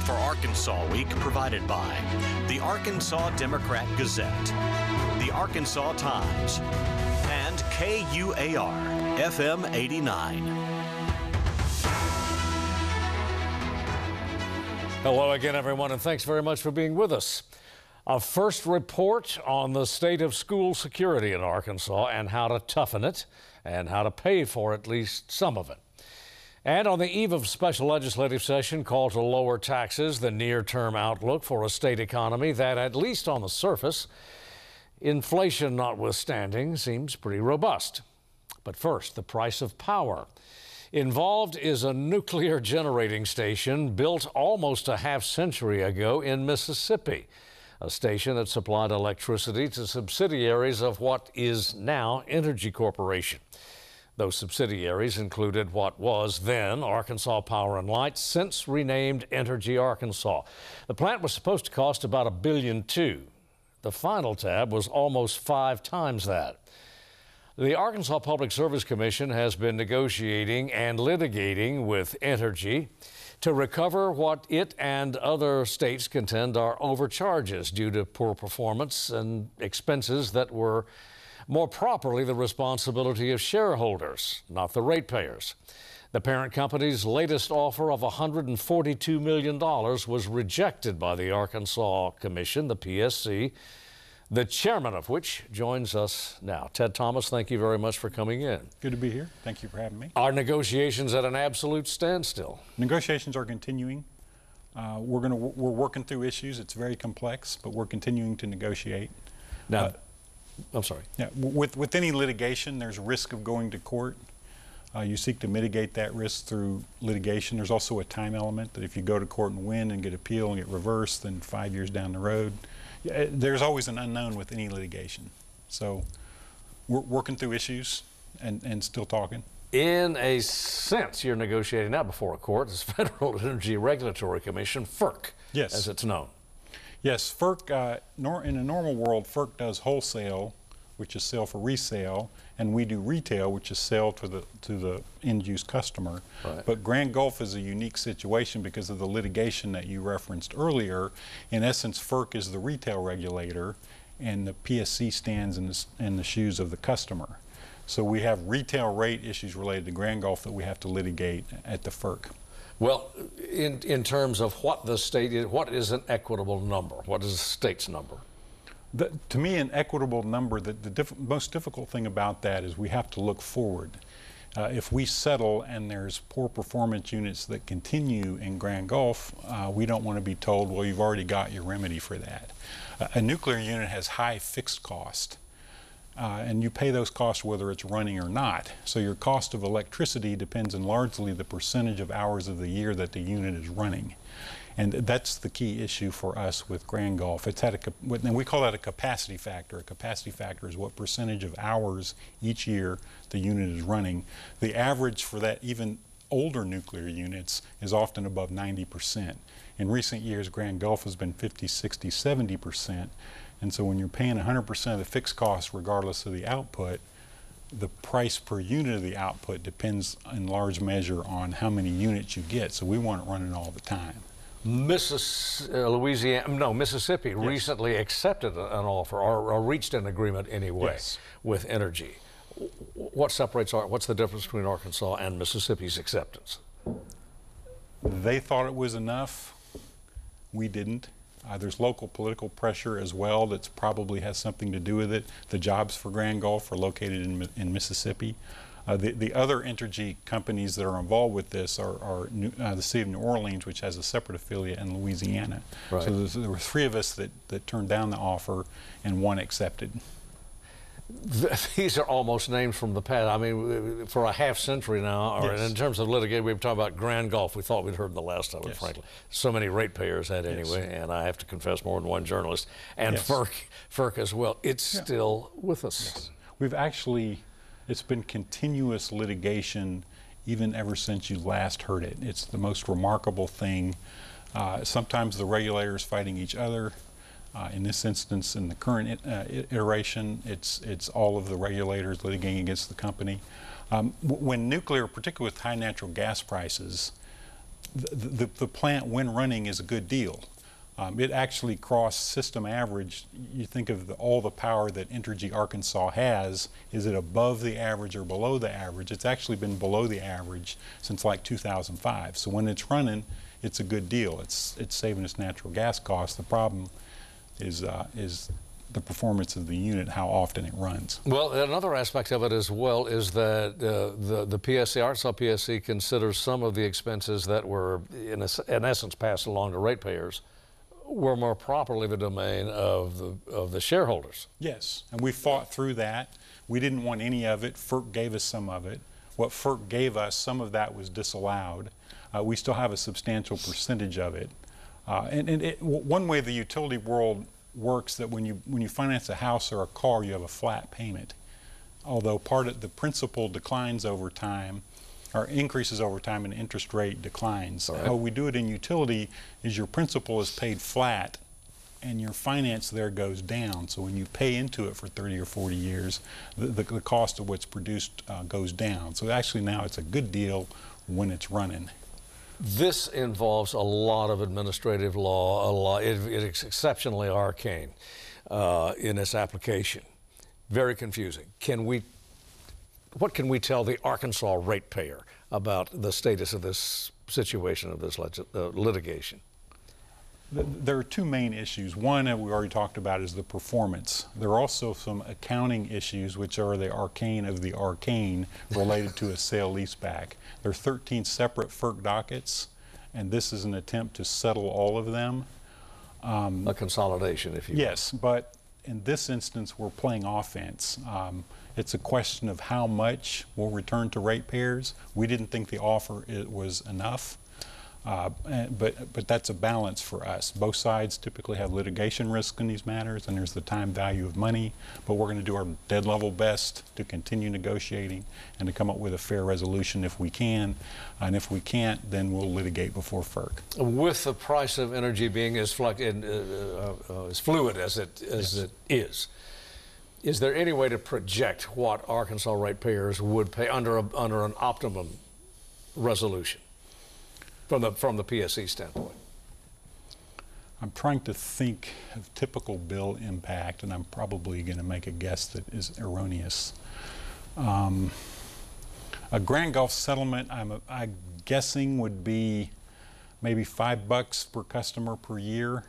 for Arkansas Week provided by the Arkansas Democrat Gazette, the Arkansas Times, and KUAR FM 89. Hello again, everyone, and thanks very much for being with us. A first report on the state of school security in Arkansas and how to toughen it and how to pay for at least some of it. And on the eve of special legislative session, call to lower taxes, the near-term outlook for a state economy that, at least on the surface, inflation notwithstanding, seems pretty robust. But first, the price of power. Involved is a nuclear generating station built almost a half-century ago in Mississippi, a station that supplied electricity to subsidiaries of what is now Entergy Corporation. Those subsidiaries included what was then Arkansas Power and Light, since renamed Entergy Arkansas. The plant was supposed to cost about $1.2 billion. The final tab was almost 5 times that. The Arkansas Public Service Commission has been negotiating and litigating with Entergy to recover what it and other states contend are overcharges due to poor performance and expenses that were more properly the responsibility of shareholders, not the ratepayers. The parent company's latest offer of $142 million was rejected by the Arkansas Commission, the PSC, the chairman of which joins us now. Ted Thomas, thank you very much for coming in. Good to be here. Thank you for having me. Are negotiations at an absolute standstill? Negotiations are continuing. We're working through issues. It's very complex, but we're continuing to negotiate. Now, I'm sorry. Yeah, with any litigation, there's risk of going to court. You seek to mitigate that risk through litigation. There's also a time element that if you go to court and win and get appeal and get reversed, then 5 years down the road, there's always an unknown with any litigation. So we're working through issues and still talking. In a sense, you're negotiating now before a court. It's Federal Energy Regulatory Commission, FERC, yes, as it's known. Yes, FERC, in a normal world, FERC does wholesale, which is sale for resale, and we do retail, which is sale to the end-use customer. Right. But Grand Gulf is a unique situation because of the litigation that you referenced earlier. In essence, FERC is the retail regulator, and the PSC stands in the shoes of the customer. So we have retail rate issues related to Grand Gulf that we have to litigate at the FERC. Well, in terms of what the state is, what is an equitable number? What is the state's number? To me, an equitable number, the most difficult thing about that is we have to look forward. If we settle and there's poor performance units that continue in Grand Gulf, we don't want to be told, well, you've already got your remedy for that. A nuclear unit has high fixed cost. And you pay those costs whether it's running or not. So your cost of electricity depends on largely the percentage of hours of the year that the unit is running. And that's the key issue for us with Grand Gulf. It's had and we call that a capacity factor. A capacity factor is what percentage of hours each year the unit is running. The average for that, even older nuclear units, is often above 90%. In recent years, Grand Gulf has been 50, 60, 70%. And so when you're paying 100% of the fixed costs regardless of the output, the price per unit of the output depends in large measure on how many units you get. So we want it running all the time. Mississippi yes, recently accepted an offer or reached an agreement anyway, yes, with Entergy. What's the difference between Arkansas and Mississippi's acceptance? They thought it was enough. We didn't. There's local political pressure as well that probably has something to do with it. The jobs for Grand Gulf are located in Mississippi. The other Entergy companies that are involved with this are the City of New Orleans, which has a separate affiliate in Louisiana. Right. So there were 3 of us that turned down the offer and 1 accepted. These are almost names from the past. I mean, for a half century now, or yes, in terms of litigation, we've talked about Grand Gulf. We thought we'd heard the last of it, yes, frankly. So many ratepayers had anyway, yes, and I have to confess more than one journalist, and yes, FERC as well. It's yeah, still with us. Yes. We've actually, it's been continuous litigation even ever since you last heard it. It's the most remarkable thing. Sometimes the regulators fighting each other. In this instance, in the current iteration, it's all of the regulators litigating against the company. When nuclear, particularly with high natural gas prices, the plant, when running, is a good deal. It actually crossed system average. You think of all the power that Entergy Arkansas has, is it above the average or below the average? It's actually been below the average since like 2005. So when it's running, it's a good deal. It's saving us natural gas costs. The problem is the performance of the unit, how often it runs. Well, another aspect of it as well is that the PSC, Arkansas PSC, considers some of the expenses that were in essence passed along to ratepayers were more properly the domain of the shareholders. Yes, and we fought through that. We didn't want any of it. FERC gave us some of it. What FERC gave us, some of that was disallowed. We still have a substantial percentage of it. One way the utility world works, that when you finance a house or a car, you have a flat payment. Although part of the principal declines over time, or increases over time, and interest rate declines. Right. How we do it in utility is your principal is paid flat and your finance there goes down. So when you pay into it for 30 or 40 years, the cost of what's produced goes down. So actually now it's a good deal when it's running. This involves a lot of administrative law. It's exceptionally arcane in its application. Very confusing. What can we tell the Arkansas ratepayer about the status of this situation, of this litigation? There are two main issues. One that we already talked about is the performance. There are also some accounting issues, which are the arcane of the arcane, related to a sale leaseback. There are 13 separate FERC dockets, and this is an attempt to settle all of them. A consolidation, if you will. Yes, but in this instance, we're playing offense. It's a question of how much will return to ratepayers. We didn't think the offer was enough, but that's a balance for us. Both sides typically have litigation risk in these matters, and there's the time value of money, but we're going to do our dead level best to continue negotiating and to come up with a fair resolution if we can, and if we can't, then we'll litigate before FERC. With the price of energy being as fluid as it is there any way to project what Arkansas ratepayers would pay under an optimum resolution from the PSC standpoint? I'm trying to think of typical bill impact, and I'm probably going to make a guess that is erroneous. A Grand Gulf settlement, I'm guessing, would be maybe $5 per customer per year.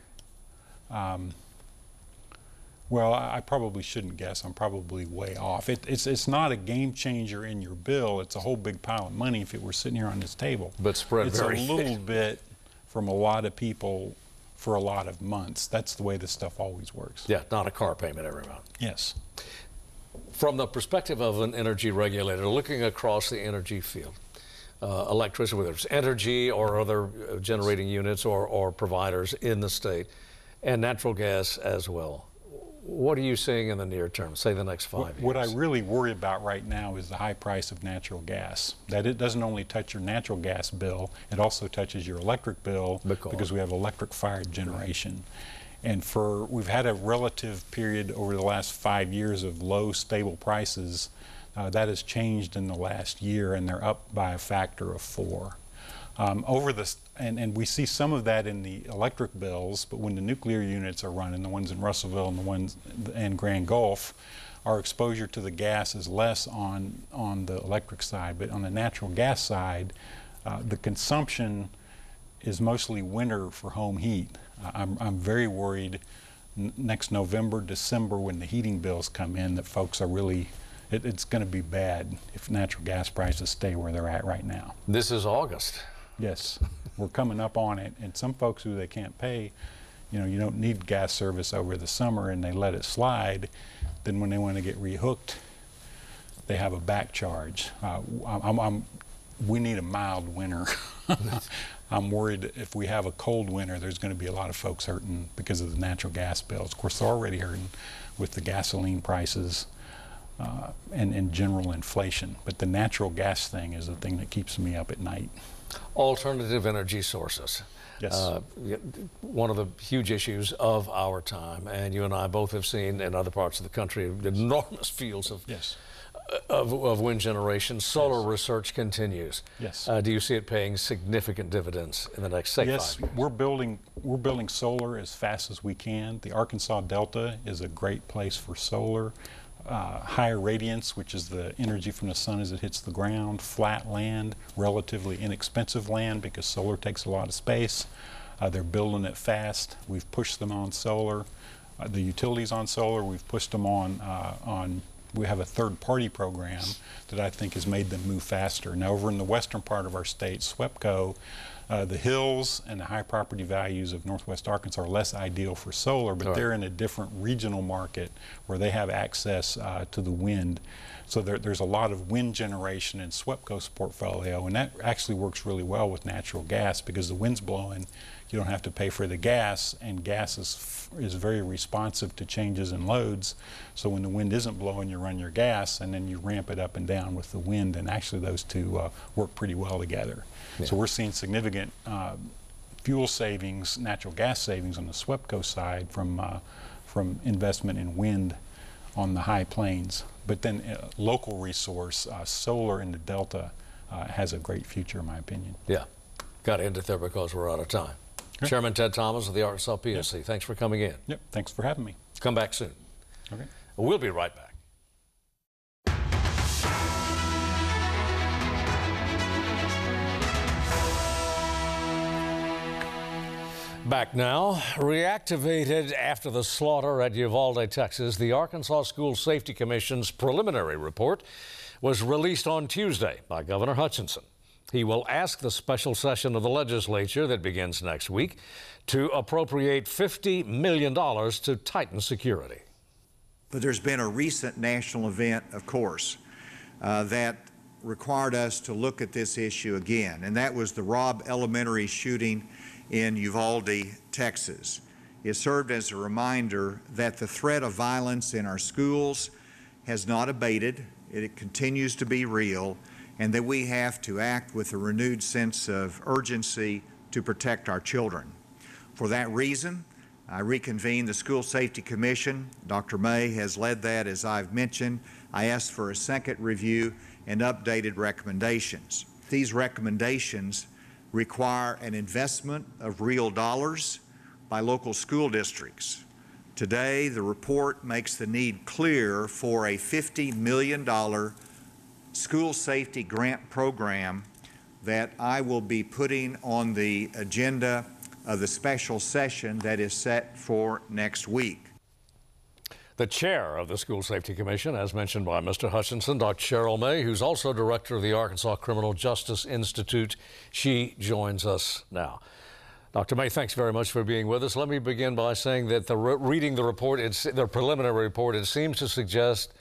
Well, I probably shouldn't guess. I'm probably way off. It's not a game changer in your bill. It's a whole big pile of money if it were sitting here on this table. But spread it's very a little bit from a lot of people for a lot of months. That's the way this stuff always works. Yeah, not a car payment every month. Yes. From the perspective of an energy regulator, looking across the energy field, electricity, whether it's Entergy or other generating units or providers in the state, and natural gas as well, what are you seeing in the near term, say the next 5 years? What I really worry about right now is the high price of natural gas. That it doesn't only touch your natural gas bill, it also touches your electric bill because we have electric-fired generation. And we've had a relative period over the last 5 years of low, stable prices. That has changed in the last year, and they're up by a factor of 4. And we see some of that in the electric bills, but when the nuclear units are running, the ones in Russellville and the ones in Grand Gulf, our exposure to the gas is less on the electric side. But on the natural gas side, the consumption is mostly winter for home heat. I'm very worried next November, December, when the heating bills come in, that folks are really, it's going to be bad if natural gas prices stay where they're at right now. This is August. Yes, we're coming up on it, and some folks who they can't pay, you don't need gas service over the summer and they let it slide, then when they want to get rehooked, they have a back charge. We need a mild winter. I'm worried if we have a cold winter, there's going to be a lot of folks hurting because of the natural gas bills. Of course, they're already hurting with the gasoline prices and general inflation, but the natural gas thing is the thing that keeps me up at night. Alternative energy sources. Yes. One of the huge issues of our time, and you and I both have seen in other parts of the country enormous fields of of wind generation. Solar research continues. Yes. Do you see it paying significant dividends in the next, say, 5 years? Yes, we're building solar as fast as we can. The Arkansas Delta is a great place for solar. Higher radiance, which is the energy from the sun as it hits the ground, flat land, relatively inexpensive land because solar takes a lot of space. They're building it fast. We've pushed them on solar. The utilities on solar, we've pushed them on we have a third-party program that I think has made them move faster. Now, over in the western part of our state, SWEPCO, the hills and the high property values of northwest Arkansas are less ideal for solar, but they're in a different regional market where they have access to the wind. So there's a lot of wind generation in SWEPCO's portfolio, and that actually works really well with natural gas because the wind's blowing, you don't have to pay for the gas, and gas is very responsive to changes in loads. So when the wind isn't blowing, you run your gas, and then you ramp it up and down with the wind, and actually those two work pretty well together. Yeah. So we're seeing significant fuel savings, natural gas savings on the SWEPCO side from investment in wind on the high plains. But then local resource, solar in the Delta has a great future in my opinion. Yeah, got to end it there because we're out of time. Sure. Chairman Ted Thomas of the Arkansas PSC, yep. Thanks for coming in. Yep, thanks for having me. Come back soon. Okay. We'll be right back. Back now, reactivated after the slaughter at Uvalde, Texas, the Arkansas School Safety Commission's preliminary report was released on Tuesday by Governor Hutchinson. He will ask the special session of the legislature that begins next week to appropriate $50 million to tighten security. But there's been a recent national event, of course, that required us to look at this issue again, and that was the Robb Elementary shooting in Uvalde, Texas. It served as a reminder that the threat of violence in our schools has not abated. It continues to be real, and that we have to act with a renewed sense of urgency to protect our children. For that reason, I reconvened the School Safety Commission. Dr. May has led that, as I've mentioned. I asked for a second review and updated recommendations. These recommendations require an investment of real dollars by local school districts. Today, the report makes the need clear for a $50 million school safety grant program that I will be putting on the agenda of the special session that is set for next week. The chair of the School Safety Commission, as mentioned by Mr. Hutchinson, Dr. Cheryl May, who's also director of the Arkansas Criminal Justice Institute. She joins us now. Dr. May, thanks very much for being with us. Let me begin by saying that reading the report, the preliminary report, it seems to suggest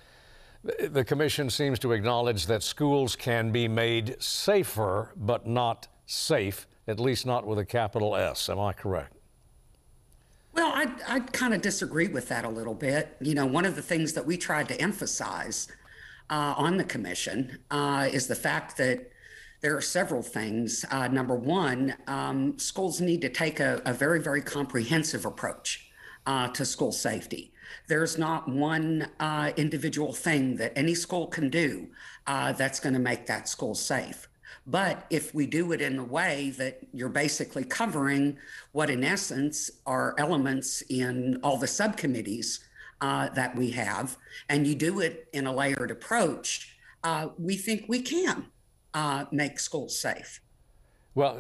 the commission seems to acknowledge that schools can be made safer, but not safe, at least not with a capital S. Am I correct? Well, I kind of disagree with that a little bit. You know, one of the things that we tried to emphasize on the commission is the fact that there are several things. Number one, schools need to take a very, very comprehensive approach to school safety. There's not one individual thing that any school can do that's going to make that school safe. But if we do it in a way that you're basically covering what in essence are elements in all the subcommittees that we have, and you do it in a layered approach, we think we can make schools safe. Well,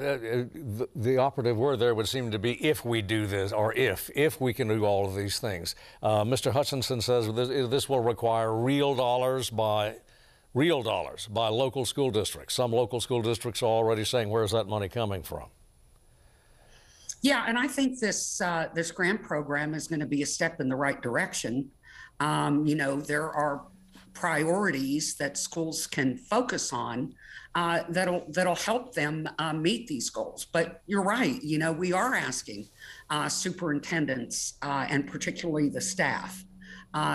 the operative word there would seem to be if we do this, or if we can do all of these things. Mr. Hutchinson says this will require real dollars by local school districts. Some local school districts are already saying, where's that money coming from? Yeah, and I think this grant program is going to be a step in the right direction. You know, there are priorities that schools can focus on that'll help them meet these goals. But you're right, you know, we are asking superintendents and particularly the staff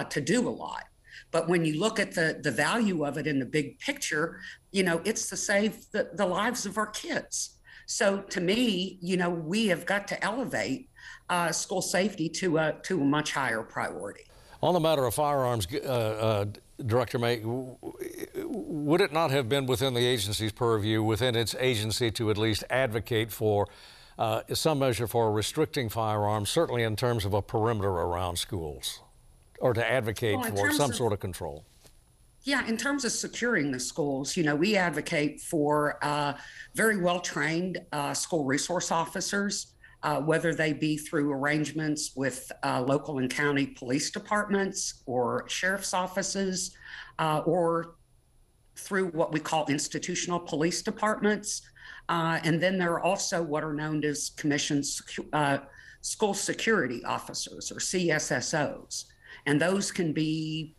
to do a lot. But when you look at the value of it in the big picture, you know, it's to save the lives of our kids. So to me, you know, we have got to elevate school safety to a much higher priority. On the matter of firearms Director May, would it not have been within the agency's purview, within its agency, to at least advocate for some measure for restricting firearms, certainly in terms of a perimeter around schools, or to advocate for some sort of control? Yeah, in terms of securing the schools, you know, we advocate for very well-trained school resource officers, whether they be through arrangements with local and county police departments or sheriff's offices, or through what we call institutional police departments. And then there are also what are known as commissioned school security officers, or CSSOs. And those can be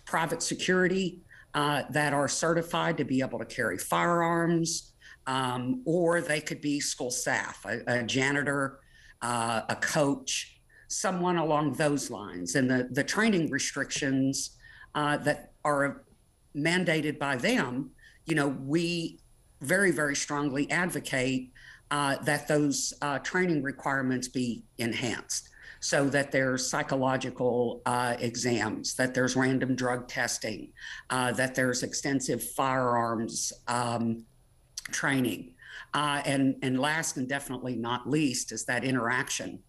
private security that are certified to be able to carry firearms, or they could be school staff, a janitor, a coach, someone along those lines. And the training restrictions that are mandated by them, you know, we very, very strongly advocate that those training requirements be enhanced, so that there's psychological exams, that there's random drug testing, that there's extensive firearms training. And last and definitely not least is that interaction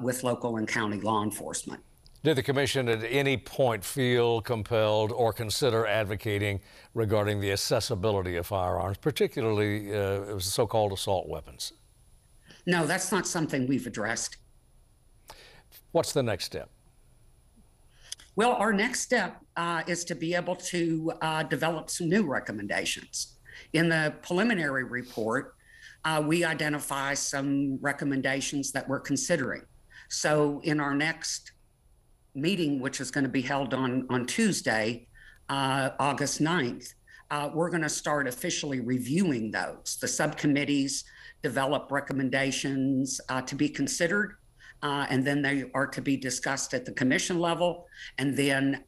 with local and county law enforcement. Did the Commission at any point feel compelled or consider advocating regarding the accessibility of firearms, particularly so-called assault weapons? No, that's not something we've addressed. What's the next step? Well, our next step is to be able to develop some new recommendations. In the preliminary report, we identify some recommendations that we're considering. So in our next meeting, which is going to be held on Tuesday, August 9th, we're going to start officially reviewing those. The subcommittees develop recommendations to be considered, and then they are to be discussed at the commission level, and then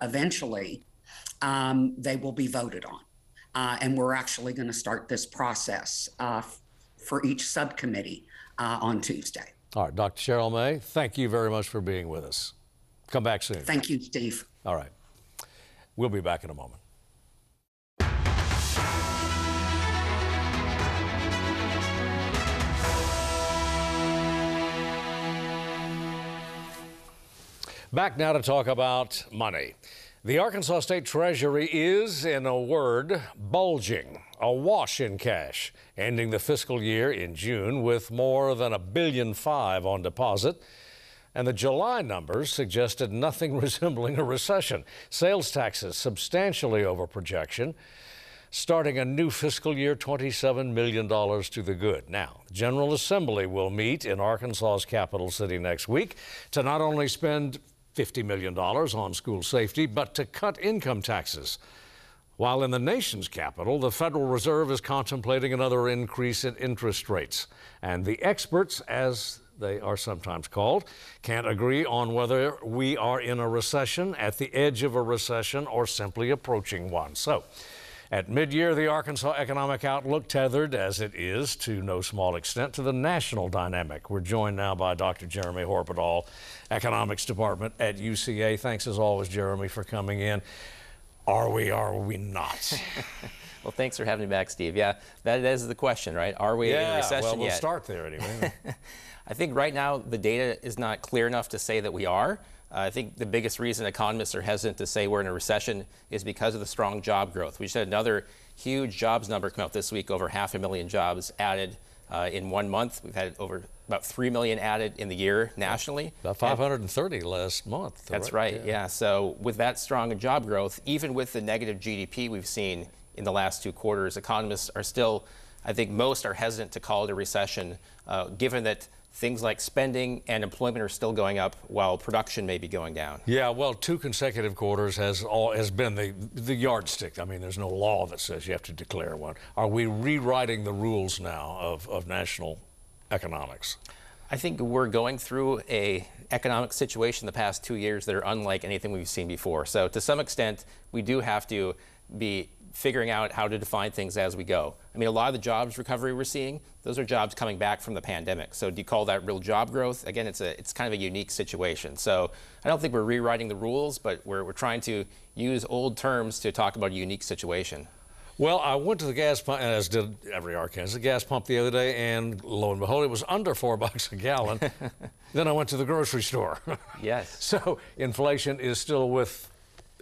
eventually they will be voted on. And we're actually going to start this process for each subcommittee on Tuesday. All right, Dr. Cheryl May, thank you very much for being with us. Come back soon. Thank you, Steve. All right. We'll be back in a moment. Back now to talk about money. The Arkansas State Treasury is, in a word, bulging, awash in cash, ending the fiscal year in June with more than $1.5 billion on deposit. And the July numbers suggested nothing resembling a recession. Sales taxes substantially over projection, starting a new fiscal year $27 million to the good. Now, the General Assembly will meet in Arkansas's capital city next week to not only spend $50 million on school safety, but to cut income taxes. While in the nation's capital, the Federal Reserve is contemplating another increase in interest rates. And the experts, as they are sometimes called, can't agree on whether we are in a recession, at the edge of a recession, or simply approaching one. So, at mid-year, the Arkansas economic outlook tethered, as it is, to no small extent, to the national dynamic. We're joined now by Dr. Jeremy Horpedahl, Economics Department at UCA. Thanks, as always, Jeremy, for coming in. Are we not? Well, thanks for having me back, Steve. Yeah, that is the question, right? Are we in a recession well, we'll yet? start there anyway. I think right now the data is not clear enough to say that we are. I think the biggest reason economists are hesitant to say we're in a recession is because of the strong job growth. We just had another huge jobs number come out this week, over 500,000 jobs added in 1 month. We've had over about 3 million added in the year nationally. About 530 last month. That's right, yeah. So with that strong job growth, even with the negative GDP we've seen in the last 2 quarters, economists are still, I think most are hesitant to call it a recession, given that things like spending and employment are still going up while production may be going down. Yeah, well, 2 consecutive quarters has been the yardstick. I mean, there's no law that says you have to declare one. Are we rewriting the rules now of national economics? I think we're going through a economic situation the past 2 years that are unlike anything we've seen before. So to some extent, we do have to be figuring out how to define things as we go. I mean, a lot of the jobs recovery we're seeing, those are jobs coming back from the pandemic. So do you call that real job growth? Again, it's kind of a unique situation. So I don't think we're rewriting the rules, but we're trying to use old terms to talk about a unique situation. Well, I went to the gas pump, as did every Arkansas, the gas pump the other day, and lo and behold, it was under $4 a gallon. Then I went to the grocery store. Yes. So inflation is still with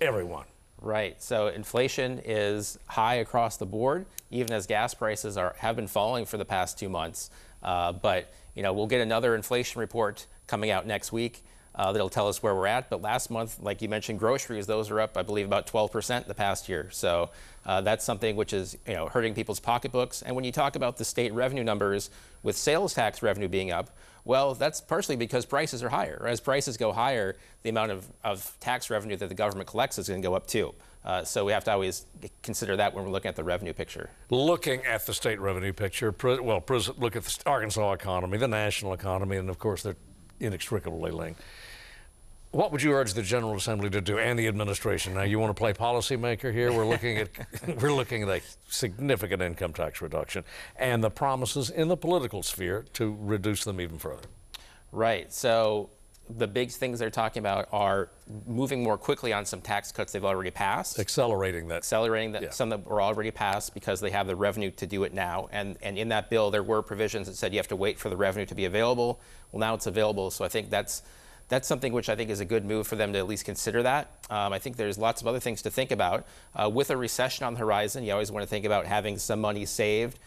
everyone. Right. So inflation is high across the board, even as gas prices have been falling for the past 2 months. But we'll get another inflation report coming out next week that'll tell us where we're at. But last month, like you mentioned, groceries, those are up, I believe, about 12% the past year. So that's something which is hurting people's pocketbooks. And when you talk about the state revenue numbers with sales tax revenue being up, well, that's partially because prices are higher. As prices go higher, the amount of tax revenue that the government collects is going to go up too. So we have to always consider that when we're looking at the revenue picture. Looking at the state revenue picture, look at the Arkansas economy, the national economy, and of course they're inextricably linked. What would you urge the General Assembly to do and the administration? Now, you want to play policymaker here. We're looking at a significant income tax reduction and the promises in the political sphere to reduce them even further. Right. So the big things they're talking about are moving more quickly on some tax cuts they've already passed. Accelerating that. Yeah. Some that were already passed because they have the revenue to do it now. And in that bill, there were provisions that said you have to wait for the revenue to be available. Well, now it's available. So I think that's something which I think is a good move for them to at least consider that. I think there's lots of other things to think about. With a recession on the horizon, you always want to think about having some money saved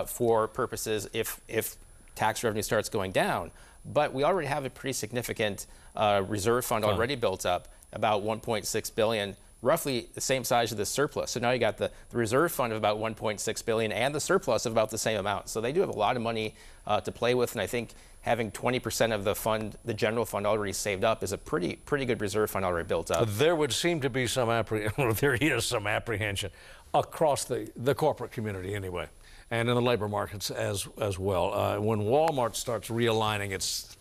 for purposes if tax revenue starts going down. But we already have a pretty significant reserve fund already built up, about $1.6 billion, roughly the same size of the surplus. So now you got the reserve fund of about $1.6 billion and the surplus of about the same amount. So they do have a lot of money to play with, and I think having 20% of the fund, the general fund, already saved up is a pretty good reserve fund already built up. There would seem to be some apprehension across the corporate community anyway, and in the labor markets as well. When Walmart starts realigning its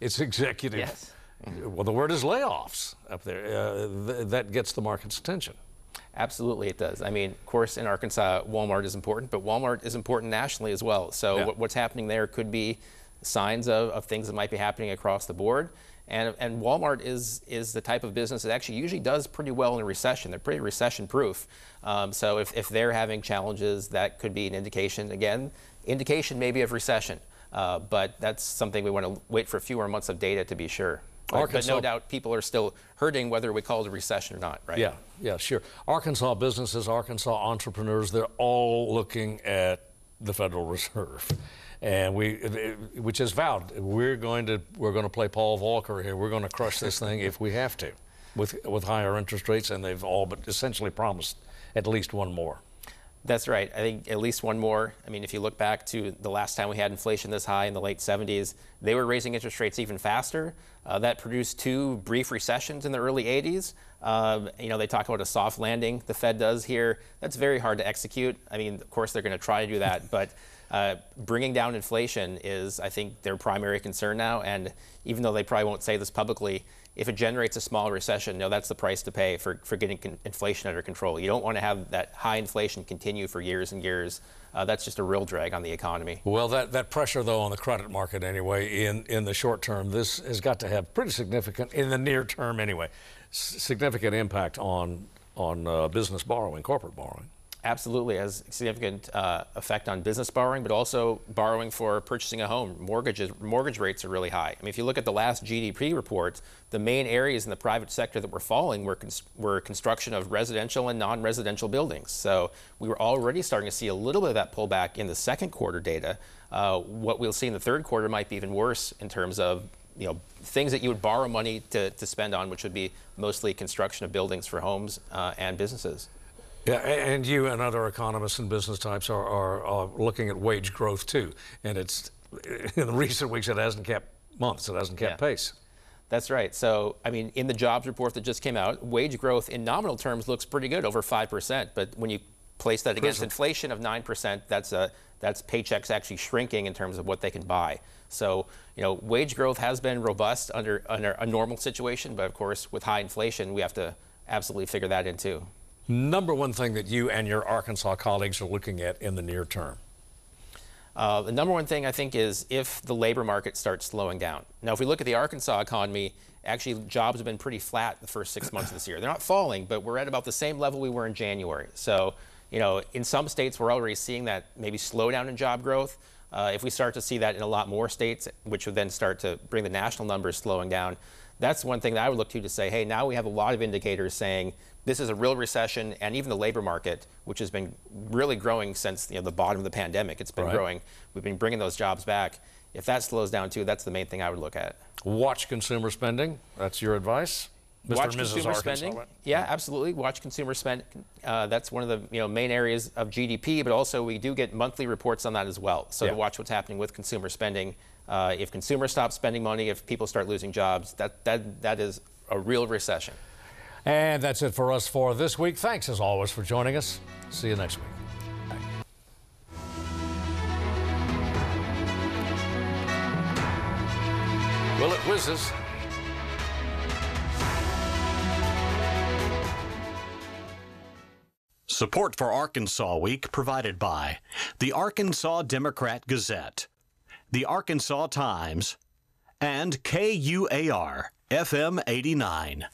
executive, yes. Well, the word is layoffs up there. That gets the market's attention. Absolutely, it does. I mean, of course, in Arkansas, Walmart is important, but Walmart is important nationally as well. So what's happening there could be signs of things that might be happening across the board. And Walmart is the type of business that actually usually does pretty well in a recession. They're pretty recession-proof. So if they're having challenges, that could be an indication, maybe of recession. But that's something we want to wait for a few more months of data to be sure. But no doubt people are still hurting whether we call it a recession or not, right? Yeah, sure. Arkansas businesses, Arkansas entrepreneurs, they're all looking at the Federal Reserve. And which has vowed we're going to play Paul Volcker here. We're going to crush this thing if we have to, with higher interest rates, and they've all but essentially promised at least one more. That's right. I think at least one more. I mean, if you look back to the last time we had inflation this high in the late 70s, they were raising interest rates even faster. That produced 2 brief recessions in the early 80s. They talk about a soft landing, the Fed does here. That's very hard to execute. I mean, of course, they're going to try to do that, but bringing down inflation is, I think, their primary concern now. And even though they probably won't say this publicly, if it generates a small recession, that's the price to pay for getting inflation under control. You don't want to have that high inflation continue for years and years. That's just a real drag on the economy. Well, that pressure, though, on the credit market anyway, in the short term, this has got to have pretty significant, in the near term anyway, significant impact on business borrowing, corporate borrowing. Absolutely, it has a significant effect on business borrowing, but also borrowing for purchasing a home. Mortgage rates are really high. I mean, if you look at the last GDP report, the main areas in the private sector that were falling were construction of residential and non-residential buildings. So we were already starting to see a little bit of that pullback in the second quarter data. What we'll see in the third quarter might be even worse in terms of things that you would borrow money to spend on, which would be mostly construction of buildings for homes and businesses. Yeah, and you and other economists and business types are looking at wage growth too, and it's in the recent weeks it hasn't kept pace. That's right. So, I mean, in the jobs report that just came out, wage growth in nominal terms looks pretty good, over 5%. But when you place that against inflation of 9%, that's paychecks actually shrinking in terms of what they can buy. So, wage growth has been robust under a normal situation, but of course, with high inflation, we have to absolutely figure that in too. Number one thing that you and your Arkansas colleagues are looking at in the near term? The number one thing I think is if the labor market starts slowing down. Now, if we look at the Arkansas economy, actually jobs have been pretty flat the first 6 months of this year. They're not falling, but we're at about the same level we were in January. So, you know, in some states, we're already seeing that maybe slowdown in job growth. If we start to see that in a lot more states, which would then start to bring the national numbers slowing down, that's one thing that I would look to say, hey, now we have a lot of indicators saying this is a real recession, and even the labor market, which has been really growing since the bottom of the pandemic, it's been growing. We've been bringing those jobs back. If that slows down too, that's the main thing I would look at. Watch consumer spending. That's your advice? Mr. Watch and Mrs. consumer Arkansas. spending. Yeah, absolutely. Watch consumer spending. That's one of the main areas of GDP, but also we do get monthly reports on that as well. So to watch what's happening with consumer spending. If consumers stop spending money, if people start losing jobs, that is a real recession. And that's it for us for this week. Thanks as always for joining us. See you next week. Well, it whizzes. Support for Arkansas Week provided by the Arkansas Democrat Gazette, the Arkansas Times, and KUAR FM 89.